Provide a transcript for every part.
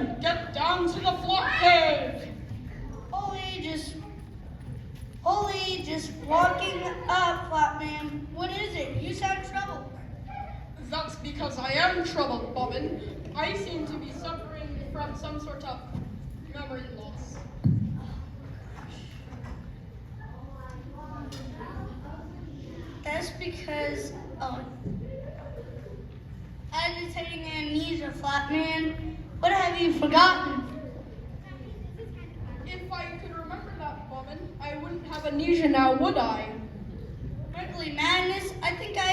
Bobbin, get down to the flock cave. Holy, just walking up, Flatman. What is it? You sound troubled. That's because I am troubled, Bobbin. I seem to be suffering from some sort of memory loss. That's because agitating amnesia, Flatman. What have you forgotten? If I could remember that, Bobbin, I wouldn't have amnesia now, would I? Frankly, madness. I think I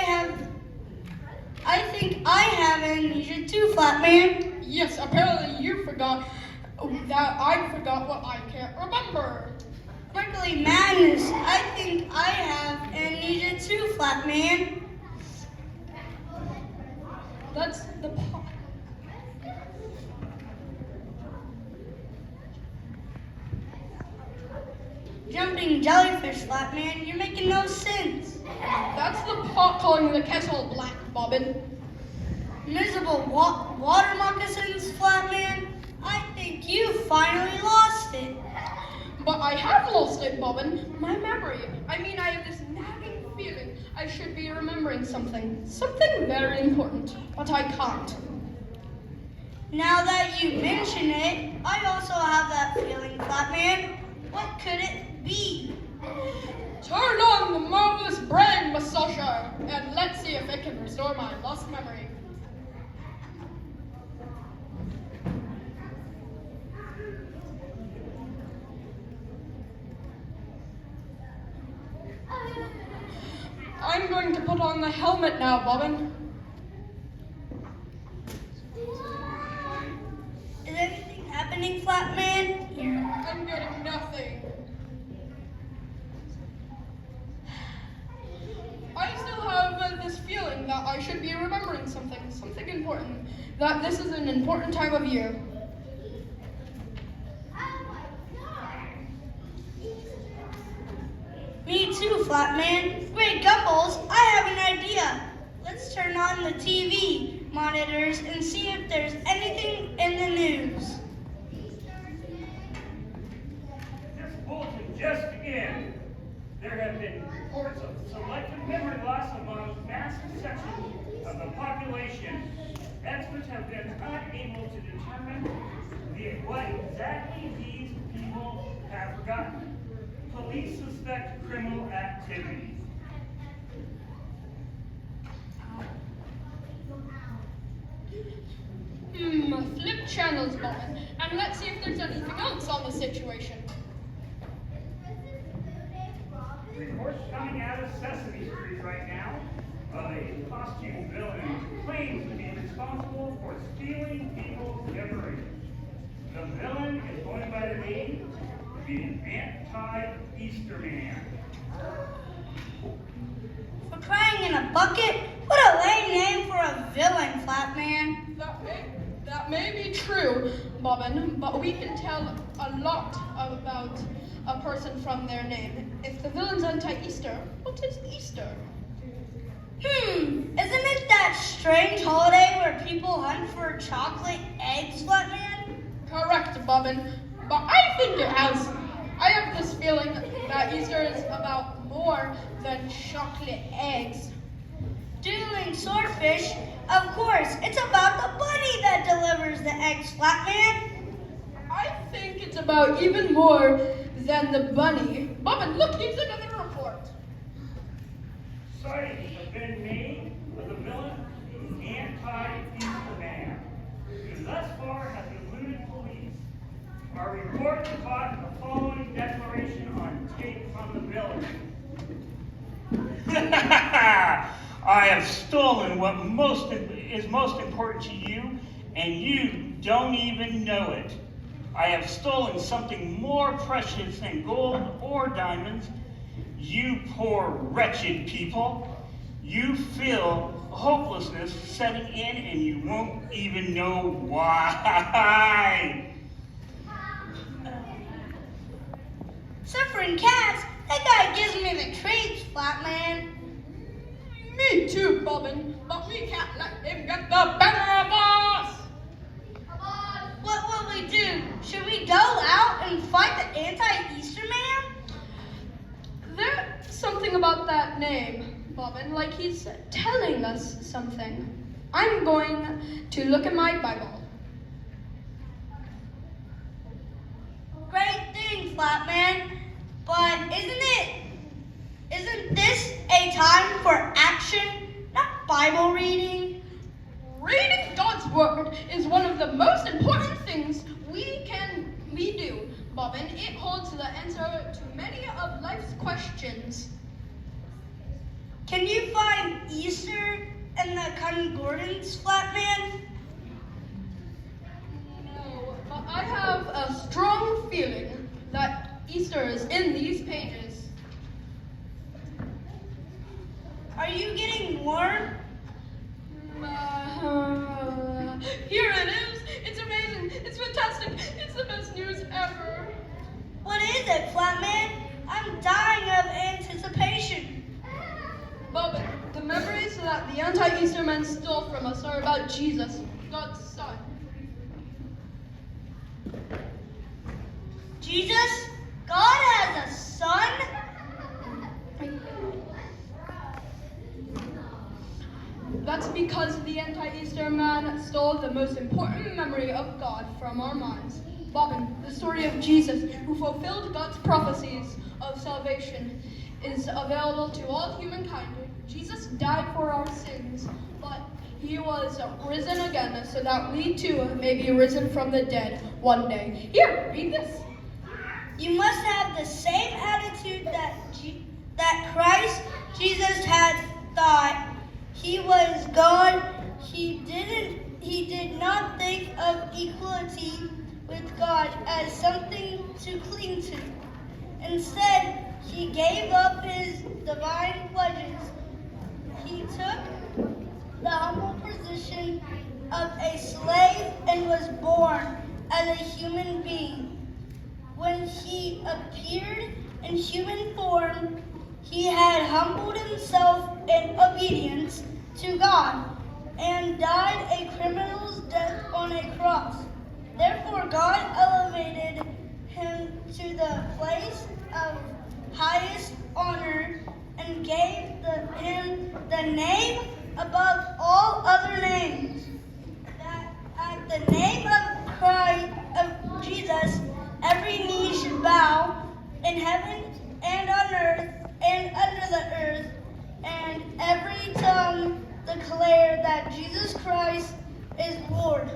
have amnesia too, Flatman. Yes, apparently you forgot that I forgot what I can't remember. Frankly, madness. I think I have amnesia too, Flatman. That's the part. Jumping jellyfish, Flatman. You're making no sense. That's the pot calling the kettle black, Bobbin. Miserable water moccasins, Flatman. I think you finally lost it. But I have lost it, Bobbin. My memory. I have this nagging feeling I should be remembering something. Something very important. But I can't. Now that you mention it, I also have that feeling, Flatman. What could it be? Turn on the marvelous brain massager, and let's see if it can restore my lost memory. I'm going to put on the helmet now, Bobbin. Is anything happening, Flatman? I'm getting nothing. I still have this feeling that I should be remembering something important. That this is an important time of year. Me too, Flatman. Wait, Gumbbles, I have an idea. Let's turn on the TV monitors and see if there's anything in the news. This bulletin just in. There have been reports of selective memory loss among massive sections of the population. Experts have been unable to determine what exactly these people have forgotten. Police suspect criminal activity. Flip channels, Bobbin, and let's see if there's anything else on the situation. Reports coming out of Sesame Street right now of a costume villain who claims to be responsible for stealing people's memories. The villain is going by the name of the Anti-Easter Man. For crying in a bucket? What a lame name for a villain, Flatman. That may be true, Bobbin, but we can tell a lot about a person from their name. If the villain's anti-Easter, what is Easter? Isn't it that strange holiday where people hunt for chocolate eggs, Flatman? Correct, Bobbin, but I have this feeling that Easter is about more than chocolate eggs. Doodling swordfish? Of course, it's about the bunny that delivers the eggs, Flatman. I think it's about even more than the bunny. Bobbin, look, here's another report. Sightings have been made of the villain, the Anti-Easter Man, who thus far has eluded police. Our report caught the following declaration on tape from the villain. I have stolen what is most important to you, and you don't even know it. I have stolen something more precious than gold or diamonds. You poor, wretched people. You feel hopelessness setting in, and you won't even know why. Suffering cats? That guy gives me the creeps, Flatman. Me too, Bobbin, but we can't let him get the better of us! Should we go out and fight the anti-Easter man? There's something about that name, Bobbin, like he's telling us something. I'm going to look at my Bible. Great thing, Flatman. But isn't this a time for action, not Bible reading? Reading God's Word is one of the most important things we do, Bobbin. It holds the answer to many of life's questions. Can you find Easter in the concordance, Flatman? No, but I have a strong feeling that Easter is in these pages. Are you getting warm? Here it is. It's amazing. It's fantastic. It's the best news ever. What is it, Flatman? I'm dying of anticipation. Bobbin, the memories that the anti-Easter men stole from us are about Jesus, God's son. Jesus? God has a son? That's because the anti-Easter man stole the most important memory of God from our minds. Bobbin, the story of Jesus, who fulfilled God's prophecies of salvation, is available to all humankind. Jesus died for our sins, but he was risen again so that we too may be risen from the dead one day. Here, read this. You must have the same attitude that Christ Jesus had thought. He was God. He did not think of equality with God as something to cling to. Instead, he gave up his divine pledges. He took the humble position of a slave and was born as a human being. When he appeared in human form, he had humbled himself in obedience to God and died a criminal's death on a cross. Therefore, God elevated him to the place of highest honor and gave him the name above all other names. That at the name of Christ, of Jesus, every knee should bow in heaven and on earth and under the earth, and every tongue declare that Jesus Christ is Lord.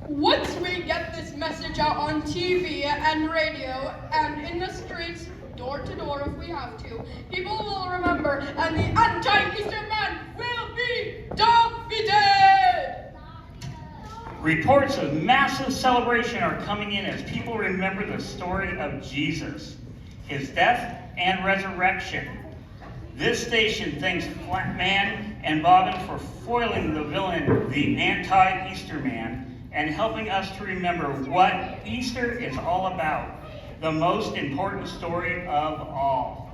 Once we get this message out on TV and radio and in the streets, door to door if we have to, people will remember and the anti-Easter man will be defeated! Reports of massive celebration are coming in as people remember the story of Jesus, his death and resurrection. This station thanks Flatman and Bobbin for foiling the villain, the anti-Easter man, and helping us to remember what Easter is all about, the most important story of all.